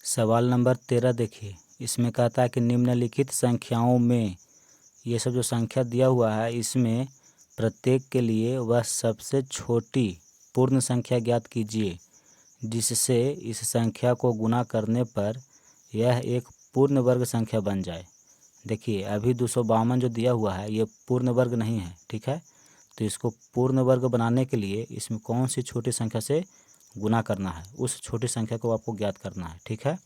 सवाल नंबर 13 देखिए, इसमें कहता है कि निम्नलिखित संख्याओं में ये सब जो संख्या दिया हुआ है इसमें प्रत्येक के लिए वह सबसे छोटी पूर्ण संख्या ज्ञात कीजिए जिससे इस संख्या को गुणा करने पर यह एक पूर्ण वर्ग संख्या बन जाए। देखिए अभी 252 जो दिया हुआ है ये पूर्ण वर्ग नहीं है, ठीक है। तो इसको पूर्ण वर्ग बनाने के लिए इसमें कौन सी छोटी संख्या से गुना करना है, उस छोटी संख्या को आपको ज्ञात करना है, ठीक है।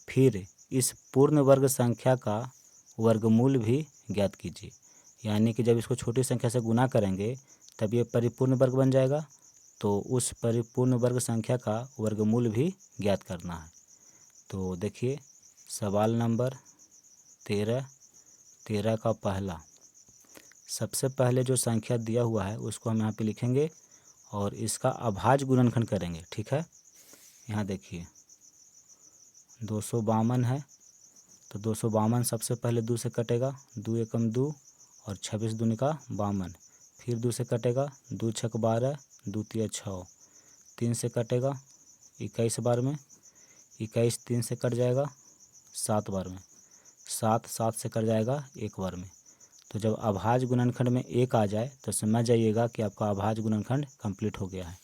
फिर इस पूर्ण वर्ग संख्या का वर्गमूल भी ज्ञात कीजिए, यानी कि जब इसको छोटी संख्या से गुना करेंगे तब ये परिपूर्ण वर्ग बन जाएगा, तो उस परिपूर्ण वर्ग संख्या का वर्गमूल भी ज्ञात करना है। तो देखिए सवाल नंबर 13 का पहला, सबसे पहले जो संख्या दिया हुआ है उसको हम यहाँ पे लिखेंगे और इसका अभाज्य गुणनखंड करेंगे, ठीक है। यहाँ देखिए 252 है, तो 252 सबसे पहले 2 से कटेगा, 2 एकम 2 और 26 दूनी का 52, फिर 2 से कटेगा, 2 छक 12, 2 तिया 6, 3 से कटेगा 21 बार में, 21 3 से कट जाएगा 7 बार में, 7 7 से कट जाएगा 1 बार में। तो जब अभाज्य गुणनखंड में 1 आ जाए तो समझ जाइएगा कि आपका अभाज्य गुणनखंड कंप्लीट हो गया है,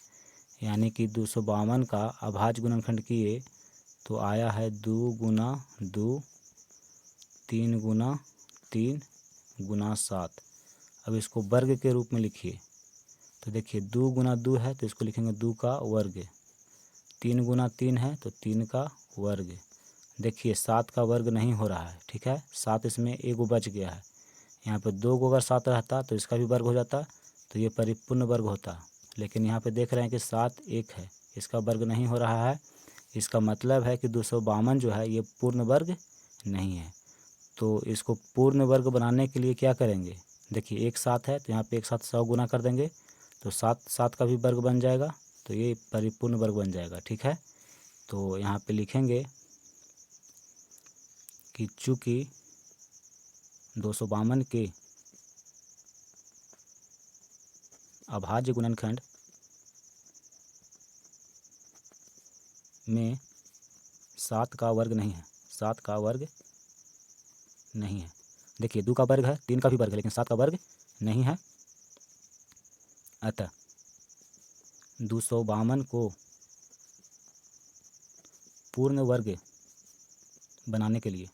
यानी कि 252 का अभाज्य गुणनखंड किए तो आया है 2 गुना 2, 3 गुना 3 गुना 7। अब इसको वर्ग के रूप में लिखिए, तो देखिए 2 गुना 2 है तो इसको लिखेंगे 2 का वर्ग, 3 गुना 3 है तो 3 का वर्ग। देखिए 7 का वर्ग नहीं हो रहा है, ठीक है, 7 इसमें एगो बच गया है, यहाँ पे 2 को अगर 7 रहता तो इसका भी वर्ग हो जाता, तो ये परिपूर्ण वर्ग होता। लेकिन यहाँ पे देख रहे हैं कि 7 1 है, इसका वर्ग नहीं हो रहा है, इसका मतलब है कि 252 जो है ये पूर्ण वर्ग नहीं है। तो इसको पूर्ण वर्ग बनाने के लिए क्या करेंगे, देखिए एक 7 है तो यहाँ पे एक साथ 100 गुना कर देंगे तो 7 7 का भी वर्ग बन जाएगा, तो ये परिपूर्ण वर्ग बन जाएगा, ठीक है। तो यहाँ पे लिखेंगे कि चूँकि 252 के अभाज्य गुणनखंड में 7 का वर्ग नहीं है, 7 का वर्ग नहीं है। देखिए 2 का वर्ग है, 3 का भी वर्ग है, लेकिन 7 का वर्ग नहीं है। अतः 252 को पूर्ण वर्ग बनाने के लिए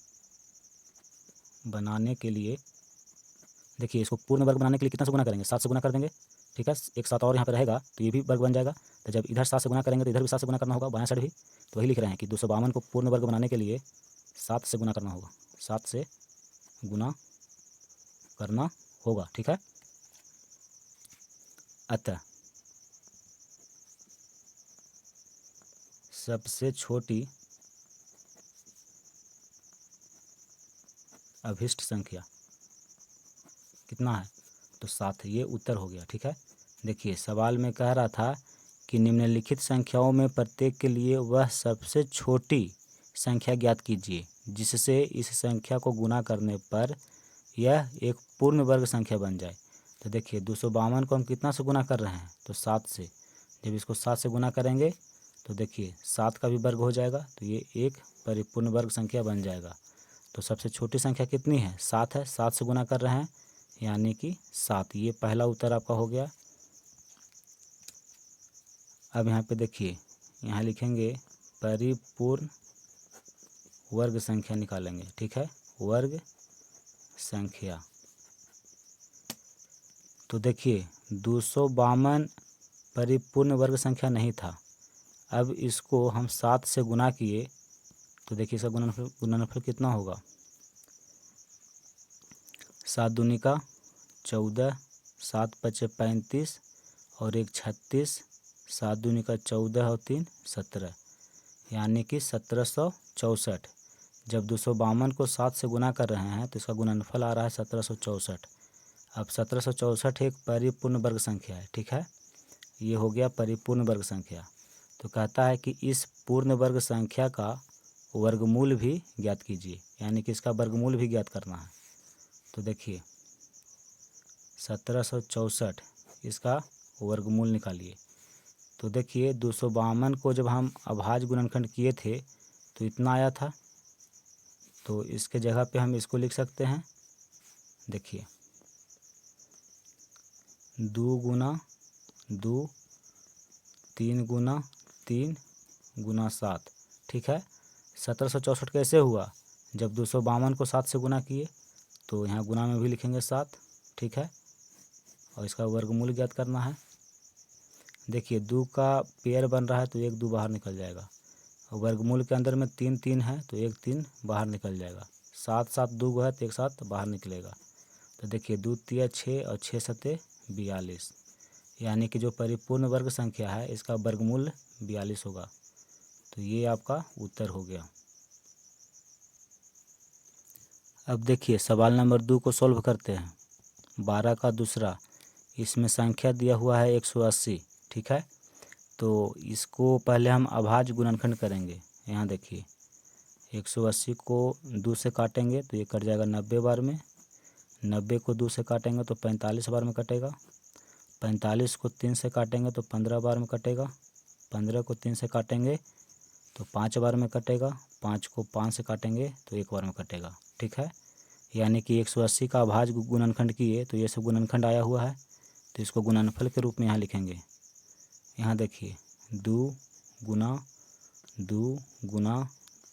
देखिए इसको पूर्ण वर्ग बनाने के लिए कितना से गुना करेंगे, 7 से गुना कर देंगे, ठीक है। एक 7 और यहाँ पे रहेगा तो ये भी वर्ग बन जाएगा, तो जब इधर 7 से गुना करेंगे तो इधर भी 7 से गुना करना होगा, बायां साइड भी। तो वही लिख रहे हैं कि 252 को पूर्ण वर्ग बनाने के लिए 7 से गुना करना होगा, 7 से गुना करना होगा, ठीक है। अतः सबसे छोटी अभिष्ट संख्या कितना है, तो 7, ये उत्तर हो गया, ठीक है। देखिए सवाल में कह रहा था कि निम्नलिखित संख्याओं में प्रत्येक के लिए वह सबसे छोटी संख्या ज्ञात कीजिए जिससे इस संख्या को गुना करने पर यह एक पूर्ण वर्ग संख्या बन जाए। तो देखिए 252 को हम कितना से गुना कर रहे हैं, तो 7 से। जब इसको 7 से गुना करेंगे तो देखिए 7 का भी वर्ग हो जाएगा, तो ये एक परिपूर्ण वर्ग संख्या बन जाएगा। तो सबसे छोटी संख्या कितनी है, 7 है, 7 से गुना कर रहे हैं यानी कि 7, ये पहला उत्तर आपका हो गया। अब यहाँ पे देखिए, यहाँ लिखेंगे परिपूर्ण वर्ग संख्या निकालेंगे, ठीक है, वर्ग संख्या। तो देखिए 252 परिपूर्ण वर्ग संख्या नहीं था, अब इसको हम 7 से गुना किए तो देखिए इसका गुणनफल कितना होगा, 7 दूनी का 14, 7 पचे 35 और 1 36, 7 दूनी का 14 और 3 17, यानी कि 1764। जब 252 को 7 से गुना कर रहे हैं तो इसका गुणनफल आ रहा है 1764। अब 1764 एक परिपूर्ण वर्ग संख्या है, ठीक है, ये हो गया परिपूर्ण वर्ग संख्या। तो कहता है कि इस पूर्ण वर्ग संख्या का वर्गमूल भी ज्ञात कीजिए, यानी कि इसका वर्गमूल भी ज्ञात करना है। तो देखिए 1764 इसका वर्गमूल निकालिए। तो देखिए 252 को जब हम अभाज्य गुणनखंड किए थे तो इतना आया था। तो इसके जगह पे हम इसको लिख सकते हैं, देखिए 2 गुना 2, 3 गुना 3 गुना 7, ठीक है। 1764 कैसे हुआ? जब 252 को 7 से गुना किए, तो यहाँ गुना में भी लिखेंगे 7, ठीक है। और इसका वर्गमूल ज्ञात करना है। देखिए 2 का पेयर बन रहा है तो 1 2 बाहर निकल जाएगा, और वर्गमूल के अंदर में 3 3 है तो 1 3 बाहर निकल जाएगा। 7 7 2 है तो 1 7 बाहर निकलेगा। तो देखिए 2 तिया 6 और 6 सत्ते 42, यानी कि जो परिपूर्ण वर्ग संख्या है इसका वर्गमूल 42 होगा। तो ये आपका उत्तर हो गया। अब देखिए सवाल नंबर 2 को सॉल्व करते हैं। 12 का दूसरा, इसमें संख्या दिया हुआ है 180, ठीक है। तो इसको पहले हम अभाज्य गुणनखंड करेंगे। यहाँ देखिए 180 को 2 से काटेंगे तो ये कट जाएगा 90 बार में, 90 को 2 से काटेंगे तो 45 बार में कटेगा, 45 को 3 से काटेंगे तो 15 बार में कटेगा, 15 को 3 से काटेंगे तो 5 बार में कटेगा, 5 को 5 से काटेंगे तो 1 बार में कटेगा, ठीक है। यानी कि 180 का अभाज्य गुणनखंड किए तो ये सब गुणनखंड आया हुआ है, तो इसको गुणनफल के रूप में यहाँ लिखेंगे। यहाँ देखिए 2 गुना 2 गुना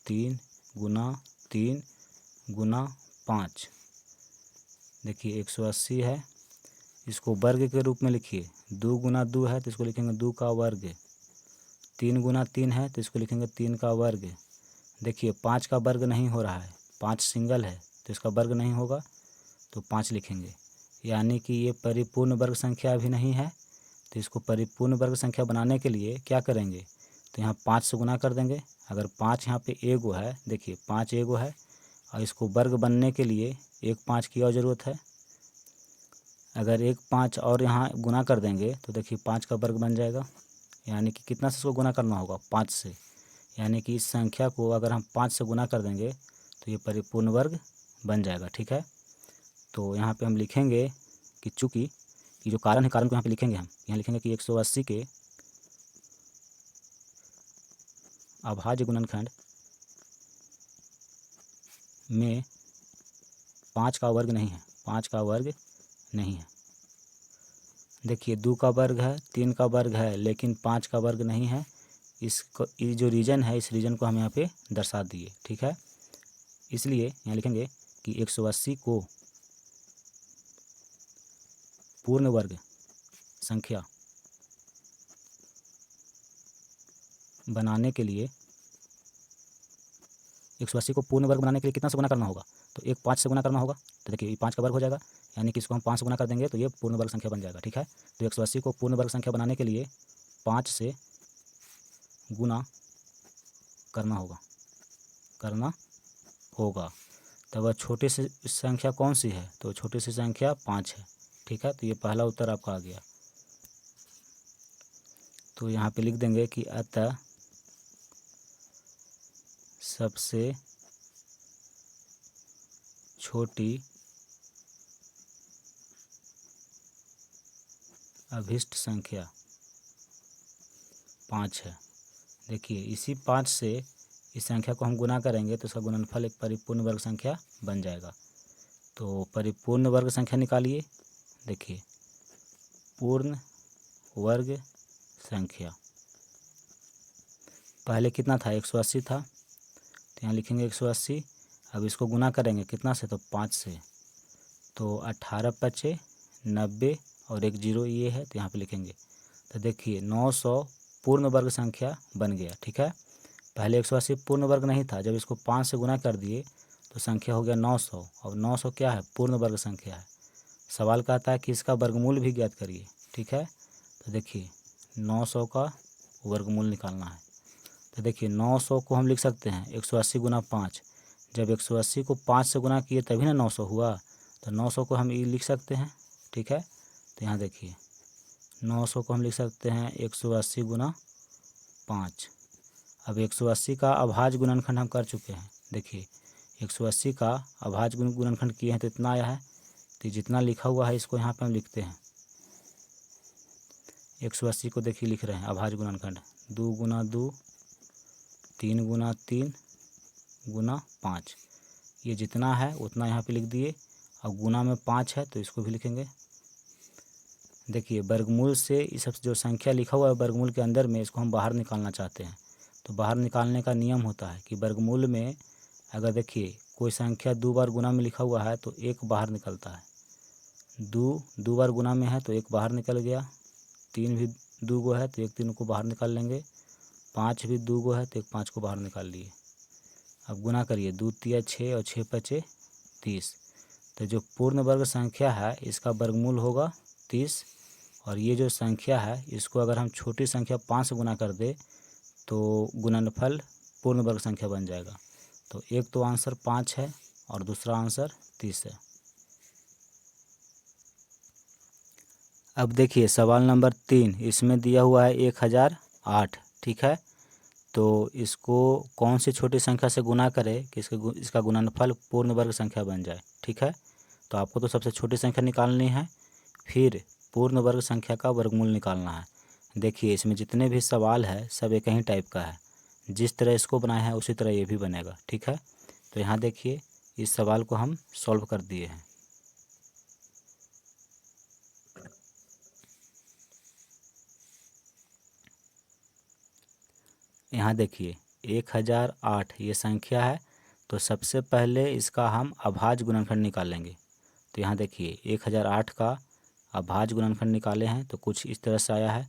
3 गुना 3 गुना 5, देखिए 180 है, इसको वर्ग के रूप में लिखिए। 2 गुना 2 है तो इसको लिखेंगे 2 का वर्ग, 3 गुना 3 है तो इसको लिखेंगे 3 का वर्ग। देखिए 5 का वर्ग नहीं हो रहा है, 5 सिंगल है तो इसका वर्ग नहीं होगा, तो 5 लिखेंगे। यानी कि ये परिपूर्ण वर्ग संख्या अभी नहीं है, तो इसको परिपूर्ण वर्ग संख्या बनाने के लिए क्या करेंगे, तो यहाँ 5 से गुना कर देंगे। अगर 5 यहाँ पे एगो है, देखिए 5 एगो है, और इसको वर्ग बनने के लिए 1 5 की और ज़रूरत है। अगर 1 5 और यहाँ गुना कर देंगे तो देखिए 5 का वर्ग बन जाएगा। यानी कि कितना से इसको गुना करना होगा, 5 से। यानी कि इस संख्या को अगर हम 5 से गुना कर देंगे तो ये परिपूर्ण वर्ग बन जाएगा, ठीक है। तो यहाँ पे हम लिखेंगे कि चूँकि ये जो कारण है, कारण को यहाँ पे लिखेंगे, हम यहाँ लिखेंगे कि 180 के अभाज्य गुणनखंड में 5 का वर्ग नहीं है, 5 का वर्ग नहीं है। देखिए 2 का वर्ग है, 3 का वर्ग है, लेकिन 5 का वर्ग नहीं है। इसको, ये जो रीजन है, इस रीजन को हम यहाँ पे दर्शा दिए, ठीक है। इसलिए यहाँ लिखेंगे कि 180 को पूर्ण वर्ग संख्या बनाने के लिए, 180 को पूर्ण वर्ग बनाने के लिए कितना से गुना करना होगा, तो 1 5 से गुना करना होगा। तो देखिए ये 5 का वर्ग हो जाएगा, यानी कि इसको हम 5 से गुना कर देंगे तो ये पूर्ण वर्ग संख्या बन जाएगा, ठीक है। तो 180 को पूर्ण वर्ग संख्या बनाने के लिए 5 से गुना करना होगा। तब वह छोटी सी संख्या कौन सी है, तो छोटी सी संख्या 5 है, ठीक है। तो ये पहला उत्तर आपका आ गया। तो यहाँ पे लिख देंगे कि अतः सबसे छोटी अभिष्ट संख्या 5 है। देखिए इसी 5 से इस संख्या को हम गुना करेंगे तो इसका गुणनफल एक परिपूर्ण वर्ग संख्या बन जाएगा। तो परिपूर्ण वर्ग संख्या निकालिए। देखिए पूर्ण वर्ग संख्या पहले कितना था, 180 था, तो यहाँ लिखेंगे 180। अब इसको गुना करेंगे कितना से, तो 5 से, तो 18 पचे 90 और 1 0 ये है, तो यहाँ पे लिखेंगे। तो देखिए 900 पूर्ण वर्ग संख्या बन गया, ठीक है। पहले 180 पूर्ण वर्ग नहीं था, जब इसको 5 से गुना कर दिए तो संख्या हो गया 900, और 900 क्या है, पूर्ण वर्ग संख्या है। सवाल कहता है कि इसका वर्गमूल भी ज्ञात करिए, ठीक है। तो देखिए 900 का वर्गमूल निकालना है। तो देखिए 900 को हम लिख सकते हैं 180 गुना 5, जब 180 को 5 से गुना किए तभी ना 900 हुआ, तो 900 को हम ये लिख सकते हैं, ठीक है। तो यहाँ देखिए 900 को हम लिख सकते हैं 180 गुना 5। अब 180 का अभाज्य गुणनखंड हम कर चुके हैं। देखिए 180 का अभाज्य गुणनखंड किए हैं तो इतना आया है, तो जितना लिखा हुआ है इसको यहाँ पे हम लिखते हैं। 180 को देखिए लिख रहे हैं अभाज्य गुणनखंड, 2 गुना 2, 3 गुना 3 गुना 5, ये जितना है उतना यहाँ पे लिख दिए। अब गुना में 5 है तो इसको भी लिखेंगे। देखिए वर्गमूल से इस सब जो संख्या लिखा हुआ है वर्गमूल के अंदर में, इसको हम बाहर निकालना चाहते हैं। तो बाहर निकालने का नियम होता है कि वर्गमूल में अगर देखिए कोई संख्या 2 बार गुना में लिखा हुआ है तो 1 बाहर निकलता है। 2 बार गुना में है तो 1 बाहर निकल गया। 3 भी 2 गो है तो 1 3 को बाहर निकाल लेंगे। 5 भी 2 गो है तो 1 5 को बाहर निकाल लिए। अब गुना करिए, 2 तिया 6 और 6 पचे 30। तो जो पूर्ण वर्ग संख्या है इसका वर्गमूल होगा 30। और ये जो संख्या है इसको अगर हम छोटी संख्या 5 से गुना कर दे तो गुणनफल पूर्ण वर्ग संख्या बन जाएगा। तो एक तो आंसर 5 है और दूसरा आंसर 30 है। अब देखिए सवाल नंबर 3, इसमें दिया हुआ है 1008, ठीक है। तो इसको कौन सी छोटी संख्या से गुना करें कि इसका गुणनफल पूर्ण वर्ग संख्या बन जाए, ठीक है। तो आपको तो सबसे छोटी संख्या निकालनी है, फिर पूर्ण वर्ग संख्या का वर्गमूल निकालना है। देखिए इसमें जितने भी सवाल है सब एक ही टाइप का है, जिस तरह इसको बनाया है उसी तरह ये भी बनेगा, ठीक है। तो यहाँ देखिए इस सवाल को हम सॉल्व कर दिए हैं। यहाँ देखिए 1008 ये संख्या है, तो सबसे पहले इसका हम अभाज्य गुणनखंड निकालेंगे। तो यहाँ देखिए 1008 का अभाज्य गुणनखंड निकाले हैं तो कुछ इस तरह से आया है।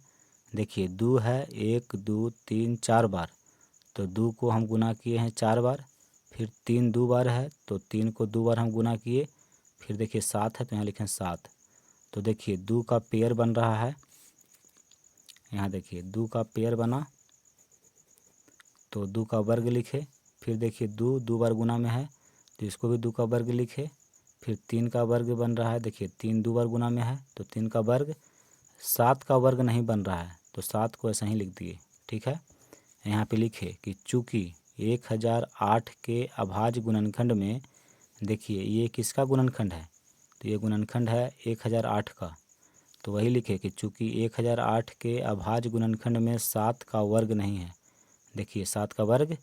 देखिए 2 है, 1 2 3 4 बार, तो 2 को हम गुना किए हैं 4 बार। फिर 3 2 बार है तो 3 को 2 बार हम गुना किए। फिर देखिए 7 है तो यहाँ लिखें 7। तो देखिए 2 का पेयर बन रहा है। यहाँ देखिए 2 का पेयर बना तो 2 का वर्ग लिखे। फिर देखिए 2 बार गुना में है तो इसको भी 2 का वर्ग लिखे। फिर 3 का वर्ग बन रहा है, देखिए 3 2 बार गुना में है तो 3 का वर्ग। 7 का वर्ग नहीं बन रहा है तो 7 को ऐसा ही लिख दिए, ठीक है। यहाँ पे लिखे कि चूँकि 1008 के अभाज्य गुणनखंड में, देखिए ये किसका गुणनखंड है, तो ये गुणनखंड है 1008 का। तो वही लिखे कि चूँकि 1008 के अभाज्य गुणनखंड में 7 का वर्ग नहीं है, देखिए 7 का वर्ग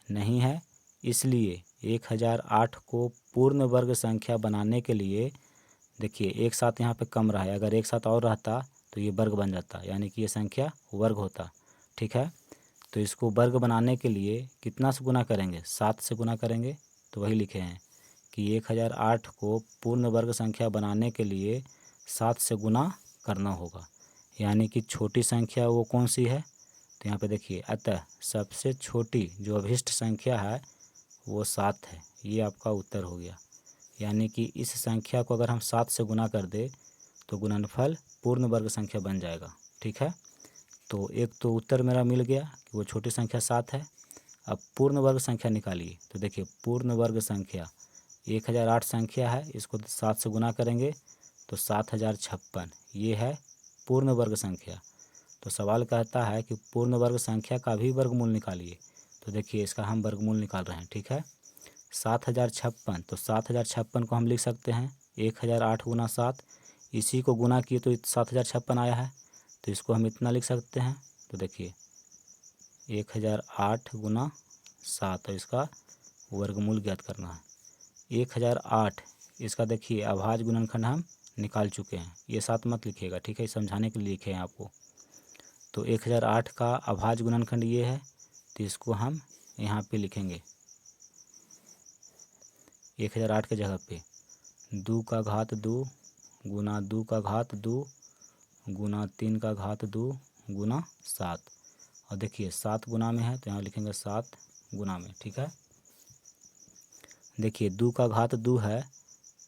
नहीं है, इसलिए 1008 को पूर्ण वर्ग संख्या बनाने के लिए, देखिए एक साथ यहाँ पे कम रहा है, अगर एक साथ और रहता तो ये वर्ग बन जाता, यानी कि ये संख्या वर्ग होता, ठीक है। तो इसको वर्ग बनाने के लिए कितना से गुना करेंगे, 7 से गुना करेंगे। तो वही लिखे हैं कि 1008 को पूर्ण वर्ग संख्या बनाने के लिए 7 से गुना करना होगा, यानी कि छोटी संख्या वो कौन सी है, तो यहाँ पे देखिए अतः सबसे छोटी जो अभिष्ट संख्या है वो 7 है। ये आपका उत्तर हो गया, यानी कि इस संख्या को अगर हम 7 से गुना कर दे तो गुणनफल पूर्ण वर्ग संख्या बन जाएगा, ठीक है। तो एक तो उत्तर मेरा मिल गया कि वो छोटी संख्या 7 है। अब पूर्ण वर्ग संख्या निकालिए। तो देखिए पूर्ण वर्ग संख्या 1008 संख्या है, इसको 7 से गुना करेंगे तो 7056, ये है पूर्ण वर्ग संख्या। तो सवाल कहता है कि पूर्ण वर्ग संख्या का भी वर्गमूल निकालिए। तो देखिए इसका हम वर्गमूल निकाल रहे हैं, ठीक है। 7056, तो 7056 को हम लिख सकते हैं 1008 गुना 7, इसी को गुना किए तो 7056 आया है, तो इसको हम इतना लिख सकते हैं। तो देखिए 1008 गुना 7 और इसका वर्गमूल ज्ञात करना है। 1008 इसका देखिए अभाज्य गुणनखंड हम निकाल चुके हैं, ये 7 मत लिखिएगा, ठीक है, समझाने के लिए लिखे हैं आपको। तो 1008 का अभाज्य गुणनखंड ये है, तो इसको हम यहाँ पे लिखेंगे 1008 के जगह पे 2 का घात 2 गुना 2 का घात 2 गुना 3 का घात 2 गुना 7। और देखिए 7 गुना में है तो यहाँ लिखेंगे 7 गुना में, ठीक है। देखिए 2 का घात 2 है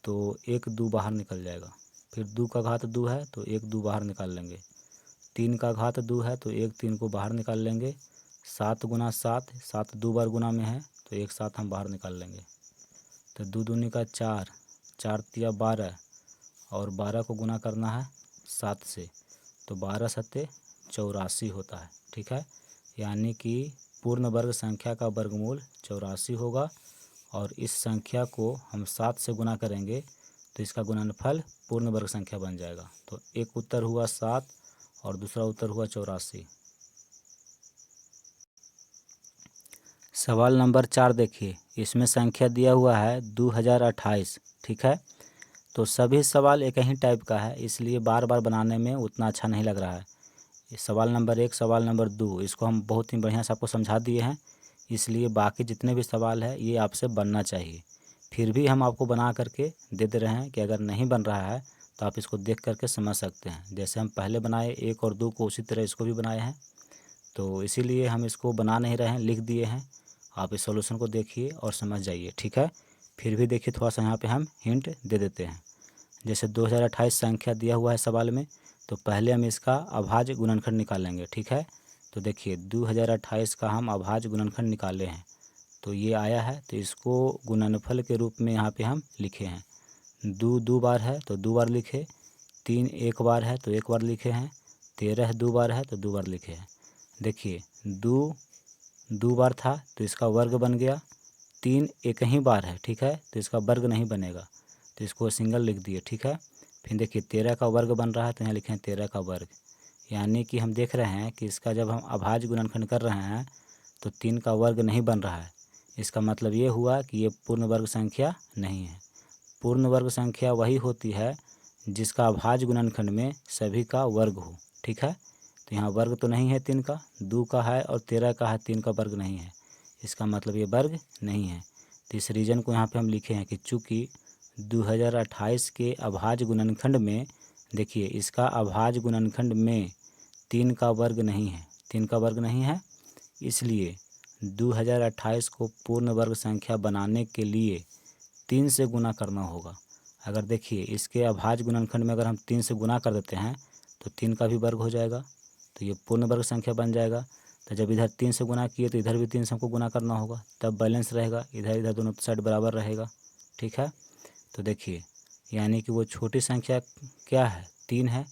तो 1 2 बाहर निकल जाएगा। फिर 2 का घात 2 है तो 1 2 बाहर निकाल लेंगे। 3 का घात 2 है तो 1 3 को बाहर निकाल लेंगे। 7 गुना 7, 7 2 बार गुना में है तो 1 7 हम बाहर निकाल लेंगे। तो 2 दूनी का 4, 4 तिया 12 और 12 को गुना करना है 7 से, तो 12 सत्ते 84 होता है, ठीक है। यानी कि पूर्ण वर्ग संख्या का वर्गमूल 84 होगा, और इस संख्या को हम 7 से गुना करेंगे तो इसका गुणनफल पूर्ण वर्ग संख्या बन जाएगा। तो एक उत्तर हुआ 7 और दूसरा उत्तर हुआ 84। सवाल नंबर 4 देखिए, इसमें संख्या दिया हुआ है 2028, ठीक है। तो सभी सवाल एक ही टाइप का है, इसलिए बार बार बनाने में उतना अच्छा नहीं लग रहा है। सवाल नंबर 1, सवाल नंबर 2 इसको हम बहुत ही बढ़िया से आपको समझा दिए हैं, इसलिए बाकी जितने भी सवाल है ये आपसे बनना चाहिए। फिर भी हम आपको बना करके दे दे रहे हैं कि अगर नहीं बन रहा है तो आप इसको देख करके समझ सकते हैं। जैसे हम पहले बनाए 1 और 2 को, उसी तरह इसको भी बनाए हैं। तो इसीलिए हम इसको बना नहीं रहे हैं, लिख दिए हैं। आप इस सॉल्यूशन को देखिए और समझ जाइए, ठीक है। फिर भी देखिए थोड़ा सा यहाँ पे हम हिंट दे देते हैं। जैसे 2028 संख्या दिया हुआ है सवाल में, तो पहले हम इसका अभाज्य गुणनखंड निकालेंगे, ठीक है। तो देखिए 2028 का हम अभाज्य गुणनखंड निकाले हैं, तो ये आया है। तो इसको गुणनफल के रूप में यहाँ पे हम लिखे हैं। 2 बार है तो 2 बार लिखे, 3 एक बार है तो 1 बार लिखे हैं, 13 2 बार है तो 2 बार लिखे हैं। देखिए 2 बार था तो इसका वर्ग बन गया, 3 एक ही बार है, ठीक है, तो इसका वर्ग नहीं बनेगा, तो इसको सिंगल लिख दिए, ठीक है। फिर देखिए 13 का वर्ग बन रहा है तो यहाँ लिखे हैं 13 का वर्ग, यानी कि हम देख रहे हैं कि इसका जब हम अभाज्य गुणनखंड कर रहे हैं तो 3 का वर्ग नहीं बन रहा है। इसका मतलब ये हुआ कि ये पूर्ण वर्ग संख्या नहीं है। पूर्ण वर्ग संख्या वही होती है जिसका अभाज्य गुणनखंड में सभी का वर्ग हो, ठीक है। तो यहाँ वर्ग तो नहीं है 3 का, 2 का है और 13 का है, 3 का वर्ग नहीं है, इसका मतलब ये वर्ग नहीं है। तो इस रीजन को यहाँ पे हम लिखे हैं कि चूँकि 2028 के अभाज्य गुणनखंड में, देखिए इसका अभाज्य गुणनखंड में 3 का वर्ग नहीं है, 3 का वर्ग नहीं है, इसलिए 2028 को पूर्ण वर्ग संख्या बनाने के लिए 3 से गुना करना होगा। अगर देखिए इसके अभाज्य गुणनखंड में अगर हम 3 से गुना कर देते हैं तो 3 का भी वर्ग हो जाएगा, तो ये पूर्ण वर्ग संख्या बन जाएगा। तो जब इधर 3 से गुना किए तो इधर भी 3 से हमको गुना करना होगा, तब बैलेंस रहेगा, इधर इधर दोनों साइड बराबर रहेगा, ठीक है। तो देखिए यानी कि वो छोटी संख्या क्या है, 3 है,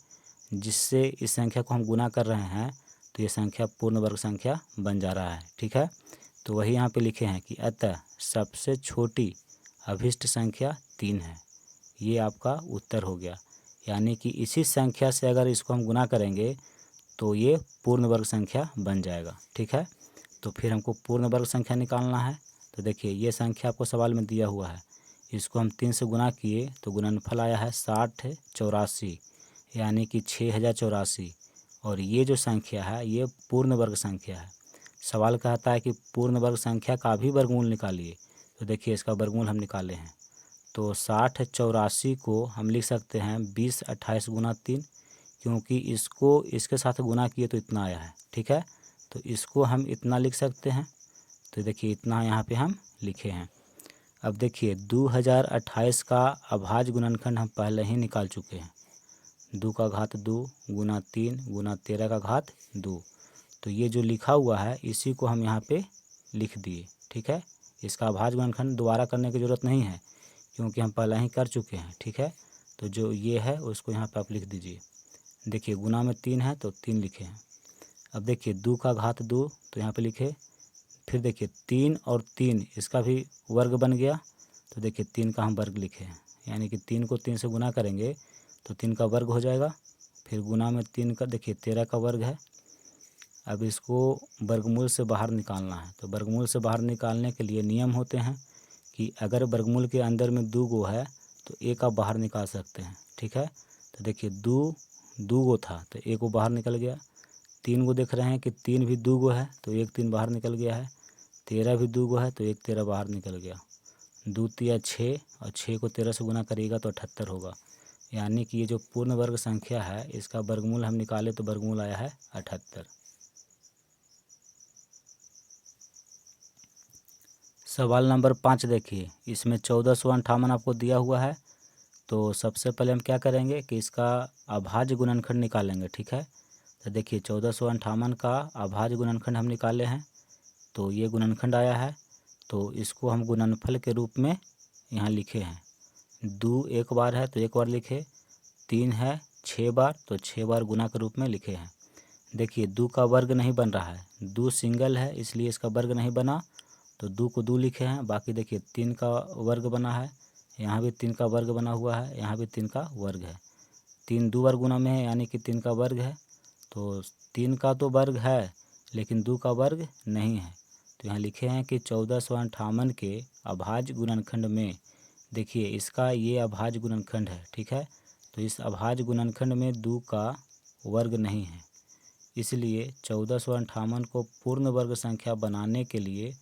जिससे इस संख्या को हम गुना कर रहे हैं तो ये संख्या पूर्ण वर्ग संख्या बन जा रहा है, ठीक है। तो वही यहाँ पे लिखे हैं कि अतः सबसे छोटी अभिष्ट संख्या 3 है। ये आपका उत्तर हो गया, यानी कि इसी संख्या से अगर इसको हम गुना करेंगे तो ये पूर्ण वर्ग संख्या बन जाएगा, ठीक है। तो फिर हमको पूर्ण वर्ग संख्या निकालना है। तो देखिए ये संख्या आपको सवाल में दिया हुआ है, इसको हम 3 से गुना किए तो गुणनफल आया है 6084, यानी कि 6084। और ये जो संख्या है ये पूर्ण वर्ग संख्या है। सवाल कहता है कि पूर्ण वर्ग संख्या का भी वर्गमूल निकालिए, तो देखिए इसका वर्गमूल हम निकाले हैं। तो 6084 को हम लिख सकते हैं 20 28 गुना 3, क्योंकि इसको इसके साथ गुना किए तो इतना आया है, ठीक है। तो इसको हम इतना लिख सकते हैं, तो देखिए इतना यहाँ पे हम लिखे हैं। अब देखिए 2028 का अभाज्य गुणनखंड हम पहले ही निकाल चुके हैं, 2 का घात 2 गुना 3 गुना 13 का घात 2। तो ये जो लिखा हुआ है इसी को हम यहाँ पे लिख दिए, ठीक है। इसका अभाज्य गुणनखंड दोबारा करने की ज़रूरत नहीं है, क्योंकि हम पहले ही कर चुके हैं, ठीक है। तो जो ये है उसको यहाँ पे आप लिख दीजिए। देखिए गुना में 3 है तो 3 लिखे हैं। अब देखिए 2 का घात 2 तो यहाँ पे लिखे, फिर देखिए 3 और 3 इसका भी वर्ग बन गया, तो देखिए 3 का हम वर्ग लिखे हैं, यानी कि 3 को 3 से गुना करेंगे तो 3 का वर्ग हो जाएगा। फिर गुना में 3 का, देखिए 13 का वर्ग है। अब इसको वर्गमूल से बाहर निकालना है, तो वर्गमूल से बाहर निकालने के लिए नियम होते हैं कि अगर वर्गमूल के अंदर में 2 गो है तो एक आप बाहर निकाल सकते हैं, ठीक है। तो देखिए 2 गो था तो एक वो बाहर निकल गया, 3 गो देख रहे हैं कि 3 भी 2 गो है तो एक 3 बाहर निकल गया है, 13 भी 2 गो है तो एक 13 बाहर निकल गया, 2 तिया 6 और 6 को 13 से गुना करिएगा तो 78 होगा। यानी कि ये जो पूर्ण वर्ग संख्या है इसका वर्गमूल हम निकाले तो वर्गमूल आया है 78। सवाल नंबर 5 देखिए, इसमें 1458 आपको दिया हुआ है। तो सबसे पहले हम क्या करेंगे कि इसका अभाज्य गुणनखंड निकालेंगे, ठीक है। तो देखिए 1458 का अभाज्य गुणनखंड हम निकाले हैं, तो ये गुणनखंड आया है, तो इसको हम गुणनफल के रूप में यहाँ लिखे हैं। 2 एक बार है तो एक बार लिखे, 3 है 6 बार तो 6 बार गुना के रूप में लिखे हैं। देखिए 2 का वर्ग नहीं बन रहा है, 2 सिंगल है इसलिए इसका वर्ग नहीं बना, तो 2 को 2 लिखे हैं। बाकी देखिए 3 का वर्ग बना है, यहाँ भी 3 का वर्ग बना हुआ है, यहाँ भी 3 का वर्ग है, 3 2 बार गुना में है यानी कि 3 का वर्ग है। तो 3 का तो वर्ग है लेकिन 2 का वर्ग नहीं है, तो यहाँ लिखे हैं कि 1458 के अभाज्य गुणनखंड में, देखिए इसका ये अभाज्य गुणनखंड है, ठीक है। तो इस अभाज्य गुणनखंड में 2 का वर्ग नहीं है, इसलिए 1458 को पूर्ण वर्ग संख्या बनाने के लिए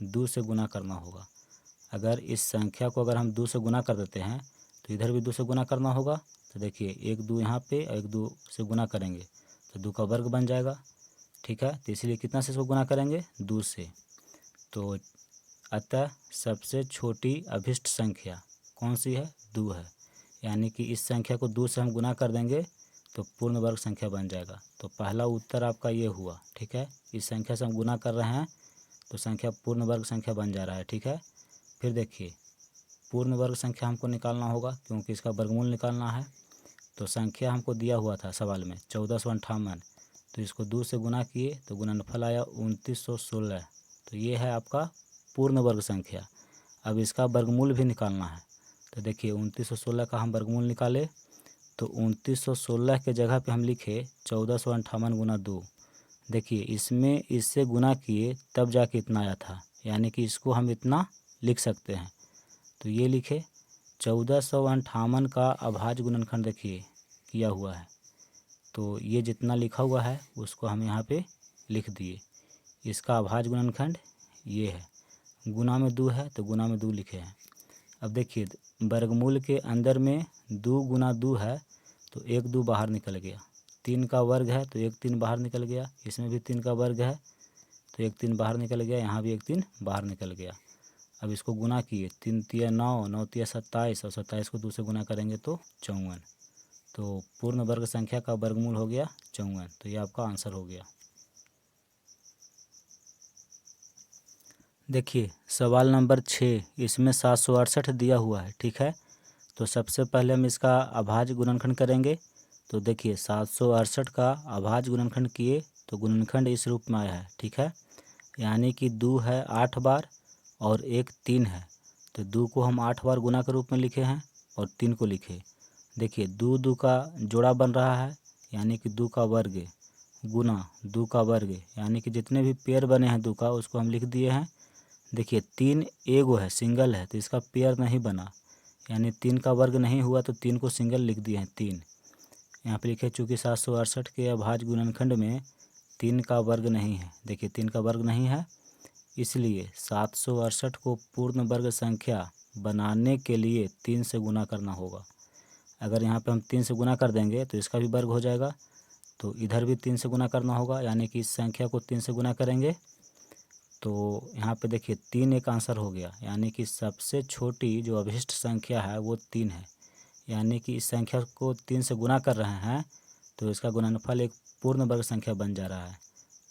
2 से गुना करना होगा। अगर इस संख्या को अगर हम 2 से गुना कर देते हैं तो इधर भी 2 से गुना करना होगा। तो देखिए 1 2 यहाँ पे और 1 2 से गुना करेंगे तो 2 का वर्ग बन जाएगा, ठीक है। तो इसलिए कितना से इसको गुना करेंगे, 2 से। तो अतः सबसे छोटी अभिष्ट संख्या कौन सी है, 2 है। यानी कि इस संख्या को 2 से हम गुना कर देंगे तो पूर्ण वर्ग संख्या बन जाएगा। तो पहला उत्तर आपका ये हुआ, ठीक है। इस संख्या से हम गुना कर रहे हैं तो संख्या पूर्ण वर्ग संख्या बन जा रहा है, ठीक है। फिर देखिए पूर्ण वर्ग संख्या हमको निकालना होगा क्योंकि इसका वर्गमूल निकालना है। तो संख्या हमको दिया हुआ था सवाल में 1458, तो इसको 2 से गुना किए तो गुणनफल आया 2916। तो ये है आपका पूर्ण वर्ग संख्या। अब इसका वर्गमूल भी निकालना है। तो देखिए 2916 का हम वर्गमूल निकाले तो 2916 के जगह पे हम लिखे 1458 गुना 2। देखिए इसमें इससे गुना किए तब जाके इतना आया था, यानी कि इसको हम इतना लिख सकते हैं। तो ये लिखे 1458 का अभाज्य गुणनखंड देखिए किया हुआ है, तो ये जितना लिखा हुआ है उसको हम यहाँ पे लिख दिए। इसका अभाज्य गुणनखंड ये है, गुना में 2 है तो गुना में 2 लिखे हैं। अब देखिए वर्गमूल के अंदर में 2 गुना 2 है तो 1 2 बाहर निकल गया, 3 का वर्ग है तो 1 3 बाहर निकल गया, इसमें भी 3 का वर्ग है तो 1 3 बाहर निकल गया, यहाँ भी 1 3 बाहर निकल गया। अब इसको गुना किए 3 तिया 9, 9 तिया 27 और 27 को 2 से गुना करेंगे तो 54। तो पूर्ण वर्ग संख्या का वर्गमूल हो गया 54। तो ये आपका आंसर हो गया। देखिए सवाल नंबर 6, इसमें 768 दिया हुआ है, ठीक है। तो सबसे पहले हम इसका अभाज्य गुणनखंड करेंगे। तो देखिए 768 का अभाज्य गुणनखंड किए तो गुणनखंड इस रूप में आया है, ठीक है। यानी कि 2 है 8 बार और 1 3 है, तो 2 को हम 8 बार गुना के रूप में लिखे हैं और 3 को लिखे। देखिए 2 2 का जोड़ा बन रहा है, यानी कि 2 का वर्ग गुना 2 का वर्ग, यानी कि जितने भी पेयर बने हैं 2 का उसको हम लिख दिए हैं। देखिए 3 एगो है, सिंगल है, तो इसका पेयर नहीं बना, यानी 3 का वर्ग नहीं हुआ तो 3 को सिंगल लिख दिए हैं 3। यहाँ पे लिखे चूँकि 768 के अभाज्य गुणनखंड में 3 का वर्ग नहीं है। देखिए 3 का वर्ग नहीं है, इसलिए 768 को पूर्ण वर्ग संख्या बनाने के लिए 3 से गुना करना होगा। अगर यहाँ पे हम 3 से गुना कर देंगे तो इसका भी वर्ग हो जाएगा, तो इधर भी 3 से गुना करना होगा, यानी कि इस संख्या को 3 से गुना करेंगे तो यहाँ पे देखिए 3 एक आंसर हो गया, यानी कि सबसे छोटी जो अभिष्ट संख्या है वो 3 है। यानी कि इस संख्या को 3 से गुना कर रहे हैं तो इसका गुणनफल एक पूर्ण वर्ग संख्या बन जा रहा है।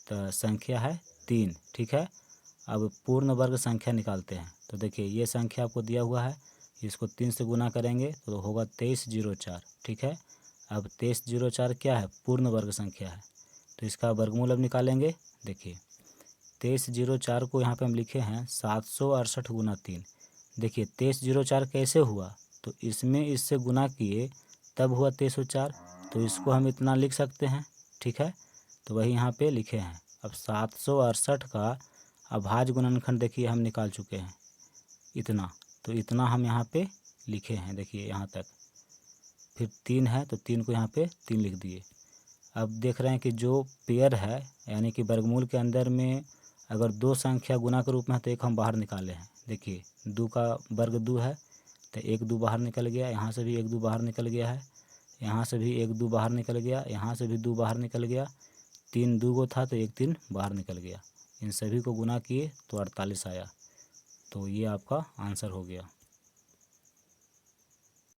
तो संख्या है 3, ठीक है। अब पूर्ण वर्ग संख्या निकालते हैं। तो देखिए ये संख्या आपको दिया हुआ है, इसको 3 से गुना करेंगे तो होगा 2304, ठीक है। अब 2304 क्या है, पूर्ण वर्ग संख्या है, तो इसका वर्गमूल अब निकालेंगे। देखिए 2304 को यहाँ पे हम लिखे हैं 768 गुना 3। देखिए 2304 कैसे हुआ, तो इसमें इससे गुना किए तब हुआ 2304, तो इसको हम इतना लिख सकते हैं, ठीक है। तो वही यहाँ पे लिखे हैं। अब 768 का अभाज्य गुणनखंड देखिए हम निकाल चुके हैं इतना, तो इतना हम यहाँ पे लिखे हैं, देखिए यहाँ तक। फिर 3 है तो 3 को यहाँ पे 3 लिख दिए। अब देख रहे हैं कि जो पेयर है, यानी कि वर्गमूल के अंदर में अगर 2 संख्या गुना के रूप में है तो एक हम बाहर निकाले हैं। देखिए 2 का वर्ग 2 है तो 1 2 बाहर निकल गया, यहाँ से भी 1 2 बाहर निकल गया है, यहाँ से भी 1 2 बाहर निकल गया, यहाँ से भी 2 बाहर निकल गया, 3 2 गो था तो 1 3 बाहर निकल गया। इन सभी को गुना किए तो 48 आया। तो ये आपका आंसर हो गया।